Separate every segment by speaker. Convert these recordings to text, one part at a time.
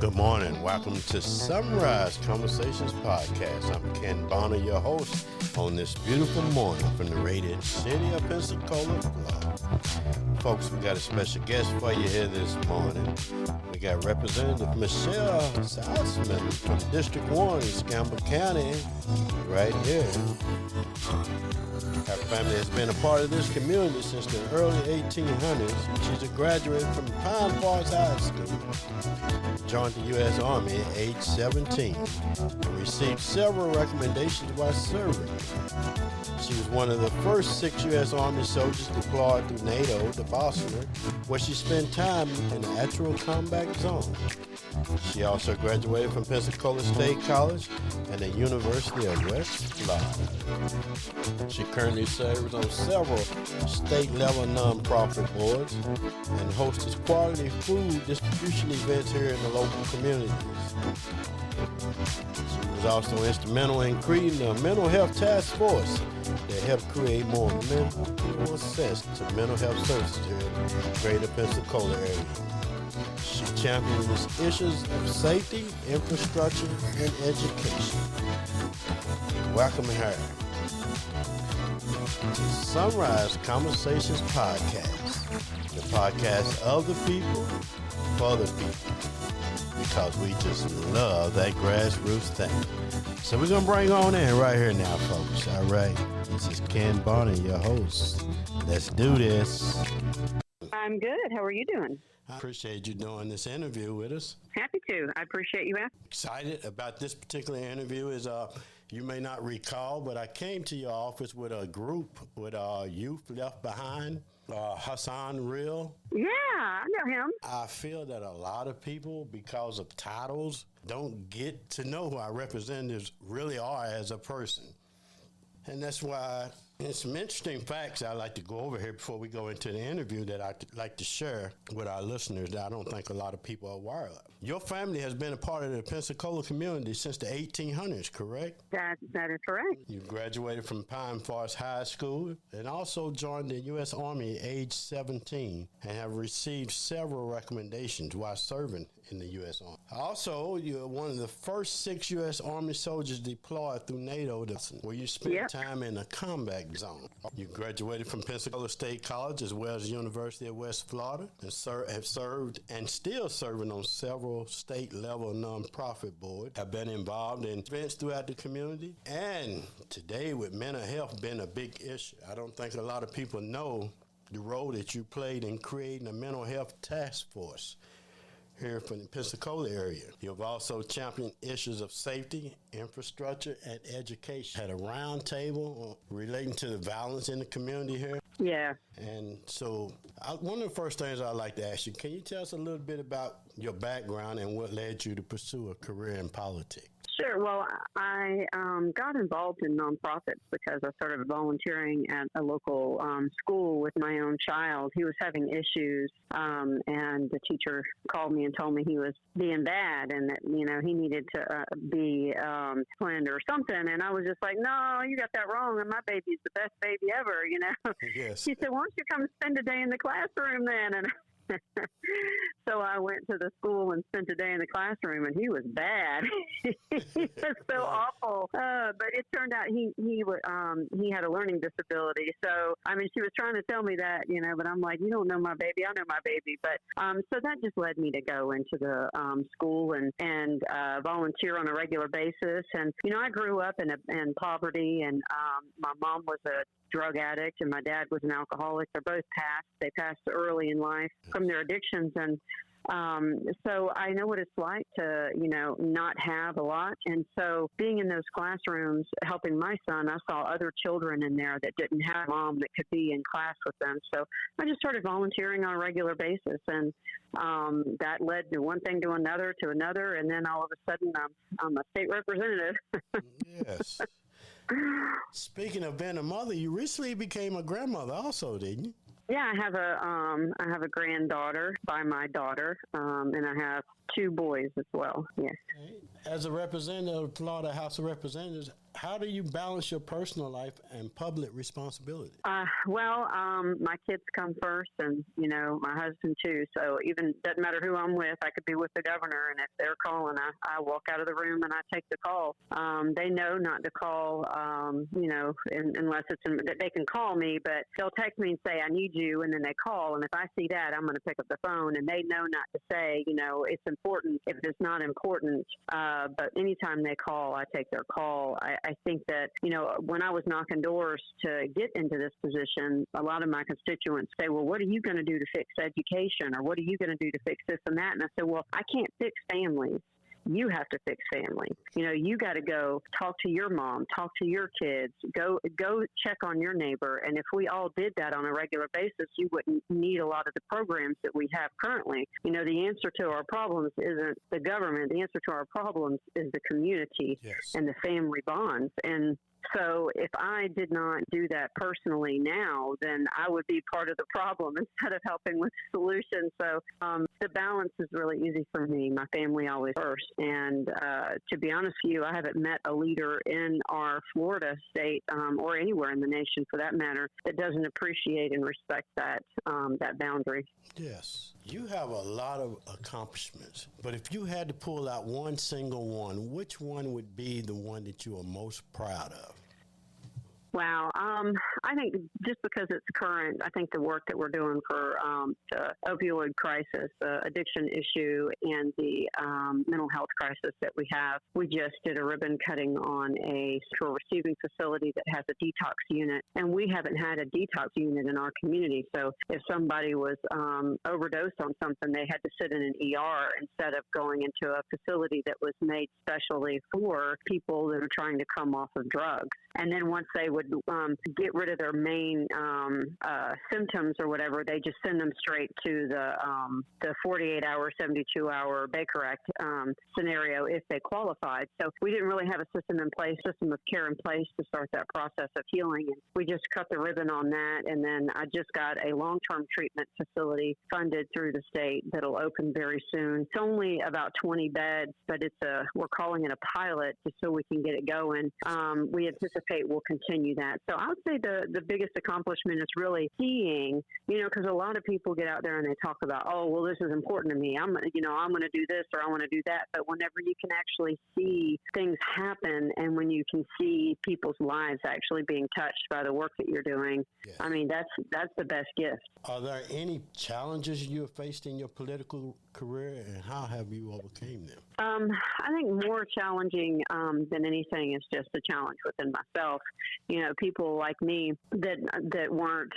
Speaker 1: Good morning. Welcome to Sunrise Conversations Podcast. I'm Ken Bonner, your host on this beautiful morning from the radiant city of Pensacola, Florida. Folks, we got a special guest for you here this morning. We got Representative Michelle Salzman from District 1 in Campbell County right here. Her family has been a part of this community since the early 1800s. She's a graduate from Pine Forest High School. Joined the U.S. Army at age 17 and received several recommendations while serving. She was one of the first 6 U.S. Army soldiers deployed through NATO to Bosnia, where she spent time in the actual combat zone. She also graduated from Pensacola State College and the University of West Florida. She currently serves on several state-level nonprofit boards and hosts quality food distribution events here in the local communities. She was also instrumental in creating a mental health task force that helped create more access to mental health services here in the greater Pensacola area. She champions issues of safety, infrastructure, and education. Welcome her to Sunrise Conversations Podcast, the podcast of the people, for the people, because we just love that grassroots thing. So we're going to bring on in right here now, folks. All right. This is Ken Bonner, your host. Let's do this.
Speaker 2: I'm good. How are you doing?
Speaker 1: I appreciate you doing this interview with us.
Speaker 2: Happy to. I appreciate you asking.
Speaker 1: Excited about this particular interview is you may not recall, but I came to your office with a group with Youth Left Behind, Hassan Real.
Speaker 2: Yeah, I know him.
Speaker 1: I feel that a lot of people, because of titles, don't get to know who our representatives really are as a person. And that's why there's some interesting facts I'd like to go over here before we go into the interview that I'd like to share with our listeners that I don't think a lot of people are aware of. Your family has been a part of the Pensacola community since the 1800s, correct?
Speaker 2: That is correct.
Speaker 1: You graduated from Pine Forest High School and also joined the U.S. Army at age 17 and have received several recommendations while serving in the U.S. Army. Also, you're one of the first 6 U.S. Army soldiers deployed through NATO where you spent time in a combat zone. You graduated from Pensacola State College as well as the University of West Florida and have served and still serving on several state-level nonprofit boards, have been involved in events throughout the community, and today with mental health being a big issue. I don't think a lot of people know the role that you played in creating a mental health task force here from the Pensacola area. You've also championed issues of safety, infrastructure, and education. Had a round table relating to the violence in the community here.
Speaker 2: Yeah.
Speaker 1: And so one of the first things I'd like to ask you, can you tell us a little bit about your background and what led you to pursue a career in politics?
Speaker 2: Sure. Well, I got involved in nonprofits because I started volunteering at a local school with my own child. He was having issues, and the teacher called me and told me he was being bad and that, he needed to be disciplined or something. And I was just like, no, you got that wrong. And my baby's the best baby ever,
Speaker 1: Yes.
Speaker 2: She said, why don't you come spend a day in the classroom then? And so I went to the school and spent a day in the classroom, and he was bad. He was so awful. But it turned out he had a learning disability. So she was trying to tell me that, but I'm like, you don't know my baby. I know my baby. But so that just led me to go into the school and volunteer on a regular basis. And I grew up in poverty, and my mom was a drug addict and my dad was an alcoholic. They're both passed. They passed early in life from their addictions. And so I know what it's like to, not have a lot. And so being in those classrooms, helping my son, I saw other children in there that didn't have a mom that could be in class with them. So I just started volunteering on a regular basis. And that led to one thing to another. And then all of a sudden I'm a state representative.
Speaker 1: Yes. Speaking of being a mother, you recently became a grandmother also, didn't you?
Speaker 2: Yeah, I have a granddaughter by my daughter, and I have 2 boys as well. Yes.
Speaker 1: As a representative of Florida House of Representatives, how do you balance your personal life and public responsibility?
Speaker 2: My kids come first, and my husband too. So even doesn't matter who I'm with. I could be with the governor, and if they're calling, I walk out of the room and I take the call. They know not to call, unless they can call me, but they'll text me and say I need you, and then they call, and if I see that, I'm going to pick up the phone, and they know not to say it's important if it's not important. But anytime they call, I take their call. I think that when I was knocking doors to get into this position, a lot of my constituents say, well, what are you going to do to fix education, or what are you going to do to fix this and that? And I said, well, I can't fix families. You have to fix family. You got to go talk to your mom, talk to your kids, go check on your neighbor. And if we all did that on a regular basis, you wouldn't need a lot of the programs that we have currently. The answer to our problems isn't the government. The answer to our problems is the community.
Speaker 1: Yes.
Speaker 2: And the family bonds. And so if I did not do that personally now, then I would be part of the problem instead of helping with the solution. So the balance is really easy for me. My family always first. And to be honest with you, I haven't met a leader in our Florida state or anywhere in the nation for that matter that doesn't appreciate and respect that boundary.
Speaker 1: Yes. You have a lot of accomplishments, but if you had to pull out one single one, which one would be the one that you are most proud of?
Speaker 2: Wow. I think just because it's current, I think the work that we're doing for the opioid crisis, the addiction issue, and the mental health crisis that we have, we just did a ribbon cutting on a central receiving facility that has a detox unit, and we haven't had a detox unit in our community. So if somebody was overdosed on something, they had to sit in an ER instead of going into a facility that was made specially for people that are trying to come off of drugs. And then once they would get rid of their main symptoms or whatever, they just send them straight to the 48-hour, 72-hour Baker Act scenario if they qualified. So we didn't really have a system of care in place to start that process of healing. And we just cut the ribbon on that. And then I just got a long-term treatment facility funded through the state that'll open very soon. It's only about 20 beds, but we're calling it a pilot just so we can get it going. We anticipate we'll continue that. So I would say the biggest accomplishment is really seeing, because a lot of people get out there and they talk about, oh, well, this is important to me. I'm going to do this or I want to do that. But whenever you can actually see things happen and when you can see people's lives actually being touched by the work that you're doing, yes. I mean, that's the best gift.
Speaker 1: Are there any challenges you have faced in your political career, and how have you overcame them?
Speaker 2: I think more challenging than anything is just a challenge within myself. People like me that weren't,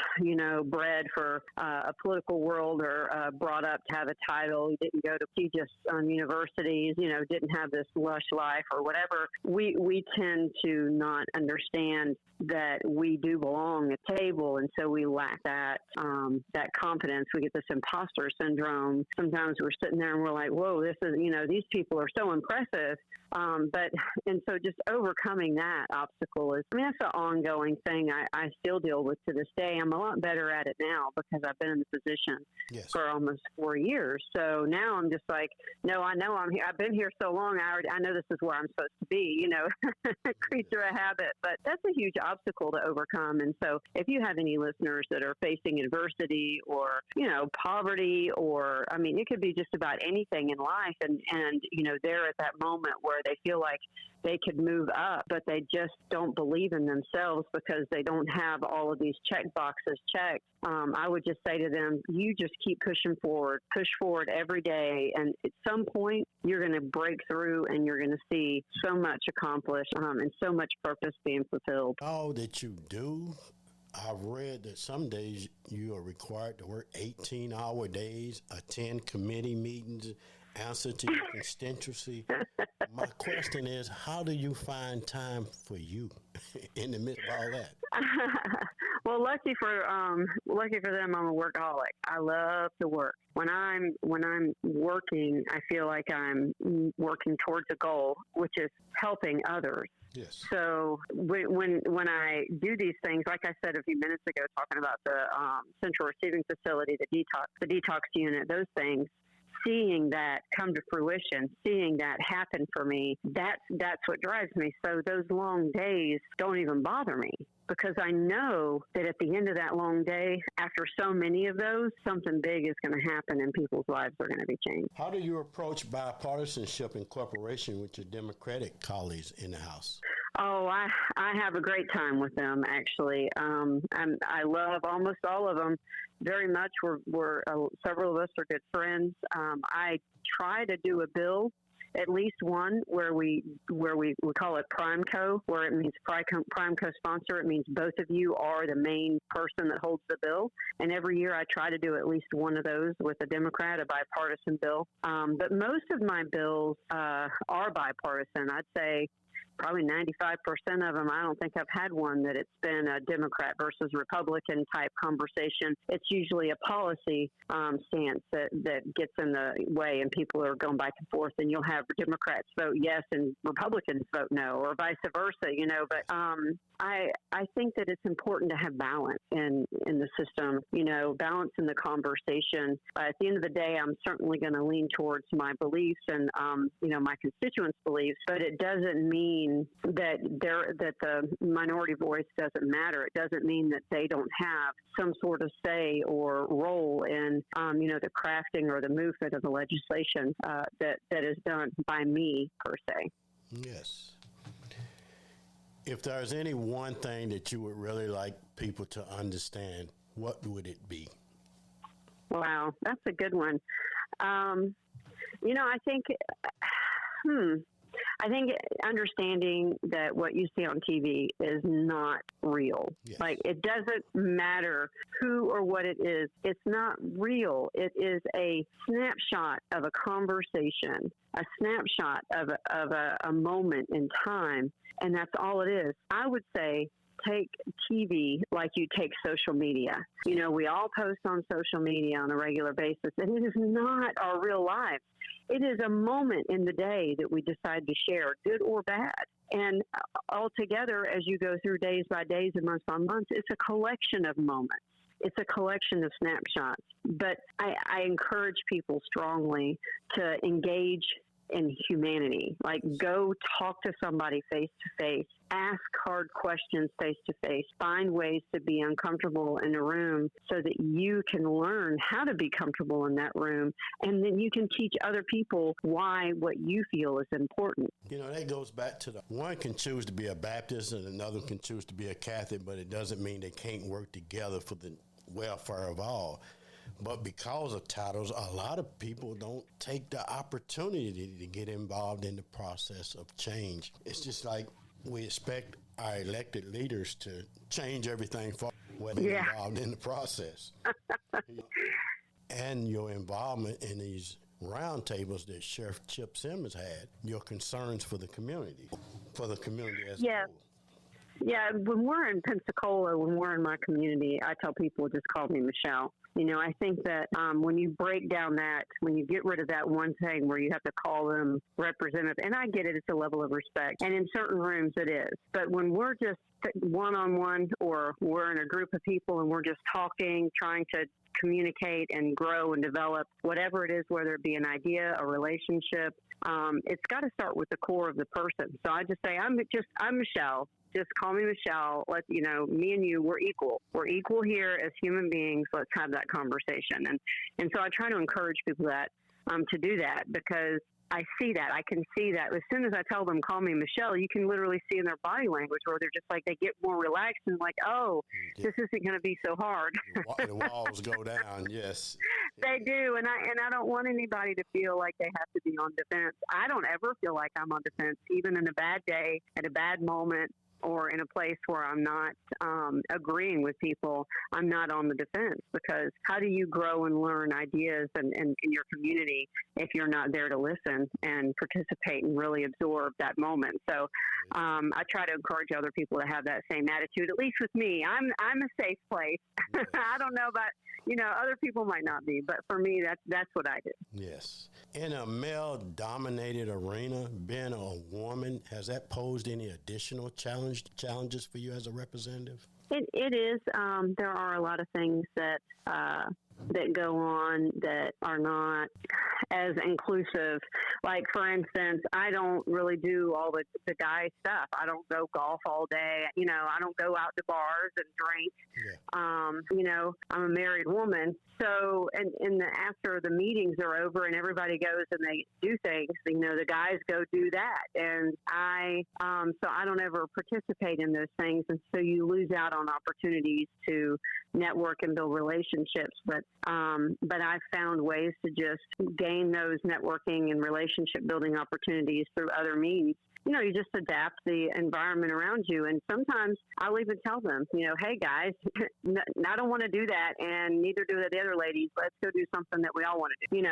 Speaker 2: bred for a political world or brought up to have a title, didn't go to prestigious universities, didn't have this lush life or whatever. We tend to not understand that we do belong at the table, and so we lack that confidence. We get this imposter syndrome. Sometimes we're sitting there and we're like, whoa, this is, these people are so impressive. And so just overcoming that obstacle that's an ongoing thing I still deal with to this day. I'm a lot better at it now because I've been in the position
Speaker 1: yes.
Speaker 2: for almost 4 years. So now I'm just like, no, I know I'm here. I've been here so long. I know this is where I'm supposed to be, creature of habit, but that's a huge obstacle to overcome. And so if you have any listeners that are facing adversity or, poverty, or, it could be just about anything in life. And they're at that moment where they feel like they could move up, but they just don't believe in themselves because they don't have all of these check boxes checked. I would just say to them, you just keep push forward every day. And at some point you're going to break through and you're going to see so much accomplished and so much purpose being fulfilled.
Speaker 1: All that you do, I've read that some days you are required to work 18-hour days, attend committee meetings, answer to your constituency. My question is, how do you find time for you in the midst of all that?
Speaker 2: Well, lucky for them, I'm a workaholic. I love to work. When I'm working, I feel like I'm working towards a goal, which is helping others.
Speaker 1: Yes.
Speaker 2: So when I do these things, like I said a few minutes ago, talking about the central receiving facility, the detox unit, those things, seeing that come to fruition, seeing that happen for me, that's what drives me. So those long days don't even bother me, because I know that at the end of that long day, after so many of those, something big is going to happen and people's lives are going to be changed.
Speaker 1: How do you approach bipartisanship and cooperation with your Democratic colleagues in the House?
Speaker 2: Oh, I have a great time with them, actually. I love almost all of them very much. We're several of us are good friends. I try to do a bill, at least one, where we call it Prime Co, where it means Prime Co-sponsor. It means both of you are the main person that holds the bill. And every year I try to do at least one of those with a Democrat, a bipartisan bill. But most of my bills are bipartisan. I'd say probably 95% of them, I don't think I've had one that it's been a Democrat versus Republican type conversation. It's usually a policy stance that gets in the way, and people are going back and forth, and you'll have Democrats vote yes and Republicans vote no, or vice versa, But I think that it's important to have balance in the system, balance in the conversation. At the end of the day, I'm certainly going to lean towards my beliefs and, my constituents' beliefs, but it doesn't mean that the minority voice doesn't matter. It doesn't mean that they don't have some sort of say or role in, the crafting or the movement of the legislation that is done by me, per se.
Speaker 1: Yes. If there's any one thing that you would really like people to understand, what would it be?
Speaker 2: Wow, that's a good one. I think understanding that what you see on TV is not real.
Speaker 1: Yes.
Speaker 2: Like, it doesn't matter who or what it is. It's not real. It is a snapshot of a conversation, a snapshot of a moment in time, and that's all it is. I would say take TV like you take social media. We all post on social media on a regular basis, and it is not our real lives. It is a moment in the day that we decide to share, good or bad. And altogether, as you go through days by days and months by months, it's a collection of moments. It's a collection of snapshots. But I encourage people strongly to engage in humanity. Like, go talk to somebody face to face, ask hard questions face to face, find ways to be uncomfortable in a room so that you can learn how to be comfortable in that room, and then you can teach other people why what you feel is important.
Speaker 1: That goes back to one can choose to be a Baptist and another can choose to be a Catholic, but it doesn't mean they can't work together for the welfare of all. But because of titles, a lot of people don't take the opportunity to get involved in the process of change. It's just like we expect our elected leaders to change everything for when they're involved in the process. And your involvement in these roundtables that Sheriff Chip Simmons had, your concerns for the community as a whole.
Speaker 2: Yeah, when we're in Pensacola, when we're in my community, I tell people just call me Michelle. I think that when you break down when you get rid of that one thing where you have to call them representative, and I get it, it's a level of respect, and in certain rooms it is. But when we're just one-on-one, or we're in a group of people and we're just talking, trying to communicate and grow and develop whatever it is, whether it be an idea, a relationship, it's got to start with the core of the person. So I just say, I'm Michelle. Just call me Michelle. Me and you, we're equal. We're equal here as human beings. Let's have that conversation. And so I try to encourage people to do that, because I see that. I can see that. As soon as I tell them, call me Michelle, you can literally see in their body language where they're just like, they get more relaxed and like, oh, this isn't going to be so hard.
Speaker 1: The walls go down, yes.
Speaker 2: They do. And I don't want anybody to feel like they have to be on defense. I don't ever feel like I'm on defense, even in a bad day, at a bad moment, or in a place where I'm not agreeing with people. I'm not on the defense, because how do you grow and learn ideas in your community if you're not there to listen and participate and really absorb that moment? So I try to encourage other people to have that same attitude, at least with me. I'm a safe place. I don't know about, other people might not be, but for me, that's what I do.
Speaker 1: Yes. In a male-dominated arena, being a woman, has that posed any additional challenges for you as a representative?
Speaker 2: It is. There are a lot of things that that go on that are not as inclusive. Like, for instance, I don't really do all the guy stuff. I don't go golf all day. I don't go out to bars and drink. Yeah. I'm a married woman. So, and after the meetings are over and everybody goes and they do things, the guys go do that. And so I don't ever participate in those things. And so you lose out on opportunities to network and build relationships. But I've found ways to just gain those networking and relationship building opportunities through other means. You just adapt the environment around you. And sometimes I'll even tell them, hey, guys, I don't want to do that, and neither do the other ladies. Let's go do something that we all want to do,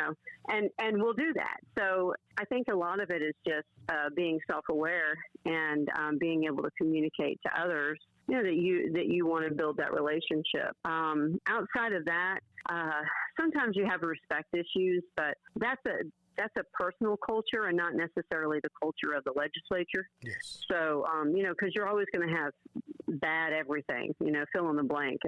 Speaker 2: and we'll do that. So I think a lot of it is just being self-aware and being able to communicate to others, that you want to build that relationship. Outside of that, sometimes you have respect issues, but that's a personal culture and not necessarily the culture of the legislature.
Speaker 1: Yes.
Speaker 2: So, because you're always going to have bad everything, fill in the blank.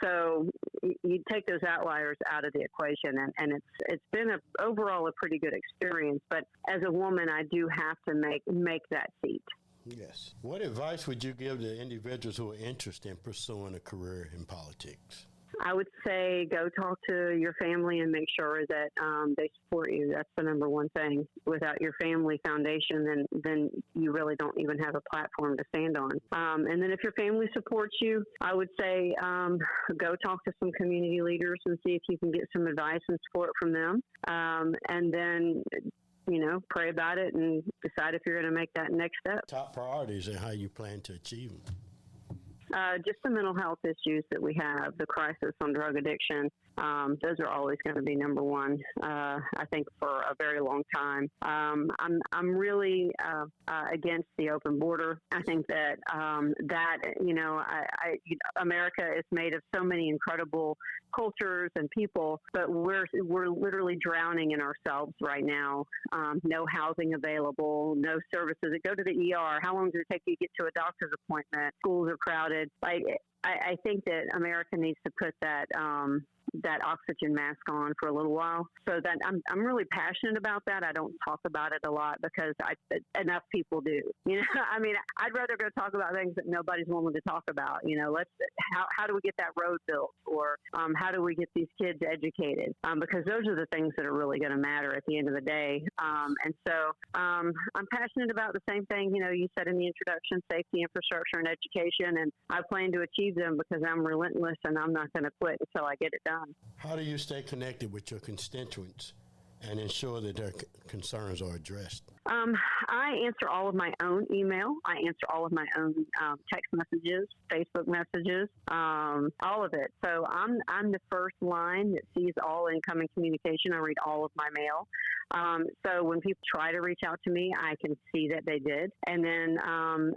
Speaker 2: So you take those outliers out of the equation, and it's been overall a pretty good experience. But as a woman, I do have to make that seat.
Speaker 1: Yes. What advice would you give to individuals who are interested in pursuing a career in politics?
Speaker 2: I would say go talk to your family and make sure that they support you. That's the number one thing. Without your family foundation, then you really don't even have a platform to stand on. And then if your family supports you, I would say go talk to some community leaders and see if you can get some advice and support from them. And then pray about it and decide if you're going to make that next step.
Speaker 1: Top priorities and how you plan to achieve them.
Speaker 2: Just the mental health issues that we have, the crisis on drug addiction. Those are always going to be number one, I think, for a very long time. I'm really against the open border. I think that America is made of so many incredible cultures and people, but we're literally drowning in ourselves right now. No housing available, no services. Go to the ER. How long does it take you to get to a doctor's appointment? Schools are crowded. I think that America needs to put that oxygen mask on for a little while. So that I'm really passionate about that. I don't talk about it a lot because enough people do. I'd rather go talk about things that nobody's willing to talk about. How do we get that road built, or how do we get these kids educated? Because those are the things that are really going to matter at the end of the day. And so I'm passionate about the same thing. You said in the introduction, safety, infrastructure, and education, and I plan to achieve them because I'm relentless and I'm not going to quit until I get it done.
Speaker 1: How do you stay connected with your constituents and ensure that their concerns are addressed?
Speaker 2: I answer all of my own email. I answer all of my own text messages, Facebook messages, all of it. So I'm the first line that sees all incoming communication. I read all of my mail. So when people try to reach out to me, I can see that they did. And then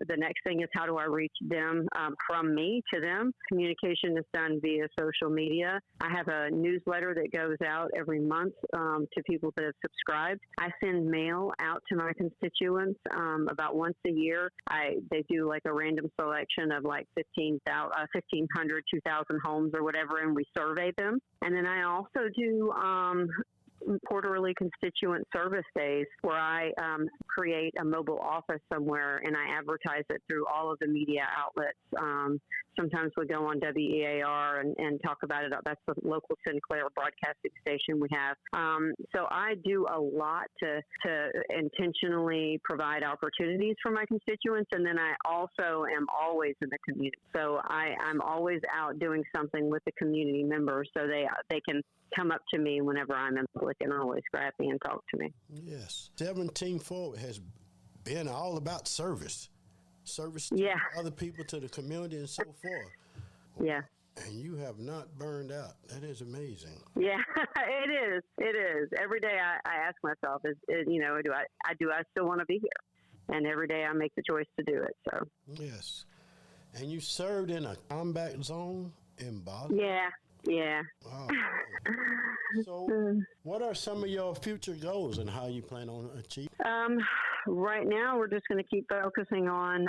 Speaker 2: the next thing is, how do I reach them from me to them? Communication is done via social media. I have a newsletter that goes out every month to people that have subscribed. I send mail out to my constituents about once a year. They do like a random selection of like 1,500, 2,000 homes or whatever, and we survey them. And then I also do quarterly constituent service days where I create a mobile office somewhere and I advertise it through all of the media outlets. Sometimes we go on WEAR and talk about it. That's the local Sinclair broadcasting station we have. So I do a lot to intentionally provide opportunities for my constituents, and then I also am always in the community. So I'm always out doing something with the community members so they can come up to me whenever I'm in public and always grab me and talk to me.
Speaker 1: Yes. 17 Forward has been all about service to other people, to the community, and so forth.
Speaker 2: Yeah.
Speaker 1: And you have not burned out. That is amazing.
Speaker 2: Yeah, it is. It is. Every day I ask myself, do I still want to be here? And every day I make the choice to do it. So.
Speaker 1: Yes. And you served in a combat zone in Bosnia?
Speaker 2: Yeah. Yeah.
Speaker 1: Wow. So What are some of your future goals and how you plan on achieving?
Speaker 2: Right now, we're just going to keep focusing on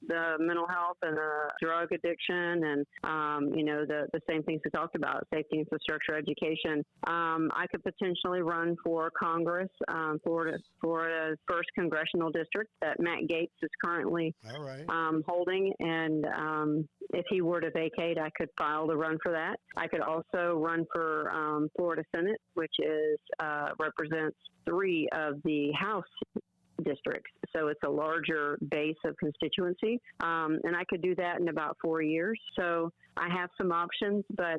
Speaker 2: the mental health and the drug addiction and, the same things we talked about, safety, infrastructure, education. I could potentially run for Congress, for a first congressional district that Matt Gaetz is currently holding. And if he were to vacate, I could file to run for that. I could also run for Florida Senate, which represents 3 of the House districts. So it's a larger base of constituency. And I could do that in about 4 years. So I have some options, but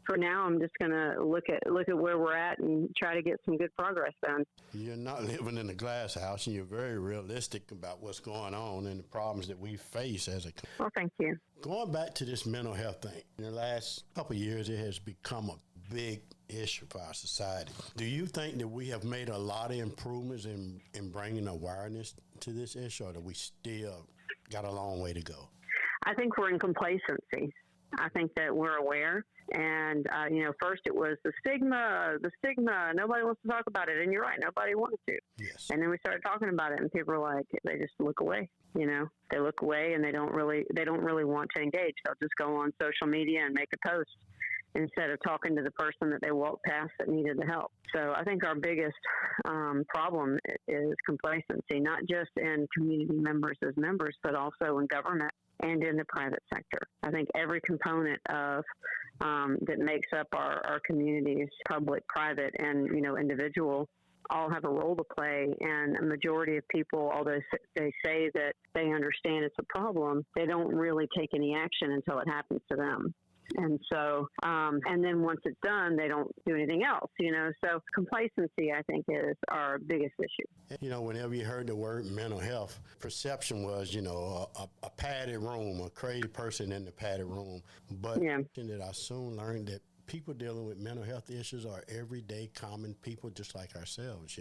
Speaker 2: for now, I'm just going to look at where we're at and try to get some good progress done.
Speaker 1: You're not living in a glass house, and you're very realistic about what's going on and the problems that we face as a.
Speaker 2: Well, thank you.
Speaker 1: Going back to this mental health thing, in the last couple of years, it has become a big issue for our society. Do you think that we have made a lot of improvements in bringing awareness to this issue, or that we still got a long way to go?
Speaker 2: I think we're in complacency. I think that we're aware. And, first it was the stigma, nobody wants to talk about it. And you're right, nobody wants to.
Speaker 1: Yes.
Speaker 2: And then we started talking about it, and people are like, they just look away, They look away, and they don't really want to engage. They'll just go on social media and make a post instead of talking to the person that they walked past that needed the help. So I think our biggest problem is complacency, not just in community members as members, but also in government and in the private sector. I think every component of that makes up our communities, public, private, and individual, all have a role to play. And a majority of people, although they say that they understand it's a problem, they don't really take any action until it happens to them. And so, and then once it's done, they don't do anything else, So complacency, I think, is our biggest issue.
Speaker 1: Whenever you heard the word mental health, perception was, a padded room, a crazy person in the padded room. But that I soon learned that people dealing with mental health issues are everyday common people just like ourselves,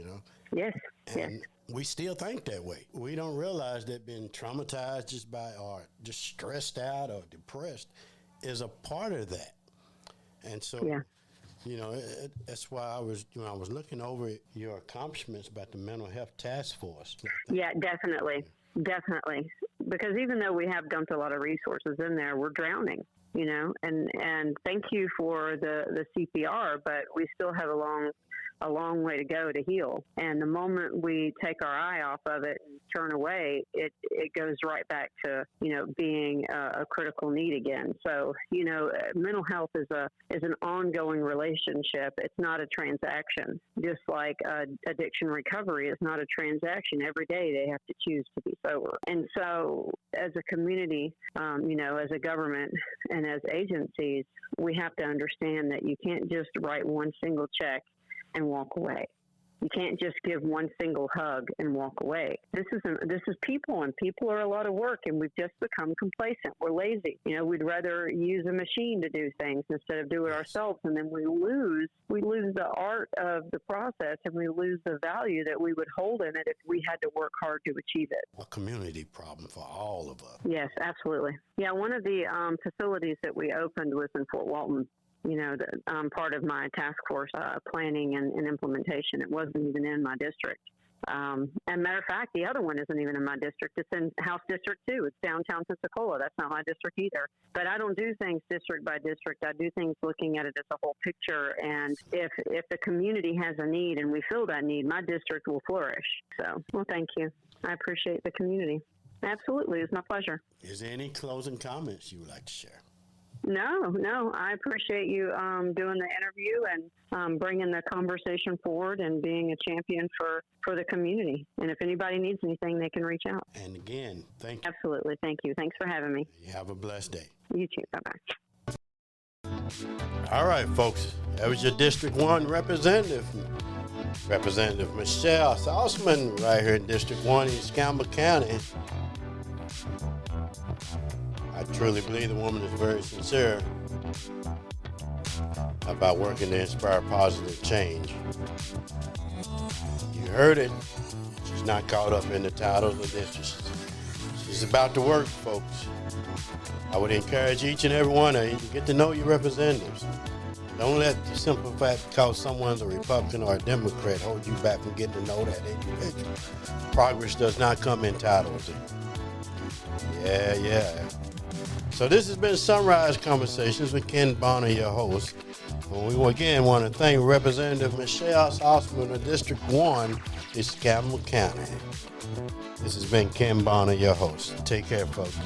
Speaker 2: Yes.
Speaker 1: And we still think that way. We don't realize that being traumatized or just stressed out or depressed is a part of that. And so, that's why I was looking over your accomplishments about the mental health task force.
Speaker 2: Yeah, definitely. Because even though we have dumped a lot of resources in there, we're drowning, and thank you for the CPR, but we still have a long way to go to heal. And the moment we take our eye off of it and turn away, it goes right back to, being a critical need again. So, mental health is an ongoing relationship. It's not a transaction. Just like addiction recovery is not a transaction. Every day they have to choose to be sober. And so as a community, as a government and as agencies, we have to understand that you can't just write one single check and walk away. You can't just give one single hug and walk away. This is people, and people are a lot of work, and we've just become complacent. We're lazy. We'd rather use a machine to do things instead of do it ourselves, and then we lose the art of the process, and we lose the value that we would hold in it if we had to work hard to achieve it.
Speaker 1: A community problem for all of us.
Speaker 2: Yes, absolutely. Yeah, one of the facilities that we opened was in Fort Walton. Part of my task force planning and implementation. It wasn't even in my district. And matter of fact, the other one isn't even in my district. It's in House District 2. It's downtown Pensacola. That's not my district either. But I don't do things district by district. I do things looking at it as a whole picture. And if the community has a need and we fill that need, my district will flourish. So, well, thank you. I appreciate the community. Absolutely. It's my pleasure.
Speaker 1: Is there any closing comments you would like to share?
Speaker 2: No. I appreciate you doing the interview and bringing the conversation forward and being a champion for the community. And if anybody needs anything, they can reach out.
Speaker 1: And again, thank you.
Speaker 2: Absolutely. Thank you. Thanks for having me.
Speaker 1: You have a blessed day.
Speaker 2: You too. Bye-bye.
Speaker 1: All right, folks. That was your District 1 representative, Representative Michelle Salzman, right here in District 1 in Escambia County. I truly believe the woman is very sincere about working to inspire positive change. You heard it. She's not caught up in the titles of this. She's about to work, folks. I would encourage each and every one of you to get to know your representatives. Don't let the simple fact because someone's a Republican or a Democrat hold you back from getting to know that individual. Progress does not come in titles. Yeah. So this has been Sunrise Conversations with Ken Bonner, your host. And we again want to thank Representative Michelle Salzman of District 1, East Campbell County. This has been Ken Bonner, your host. Take care, folks.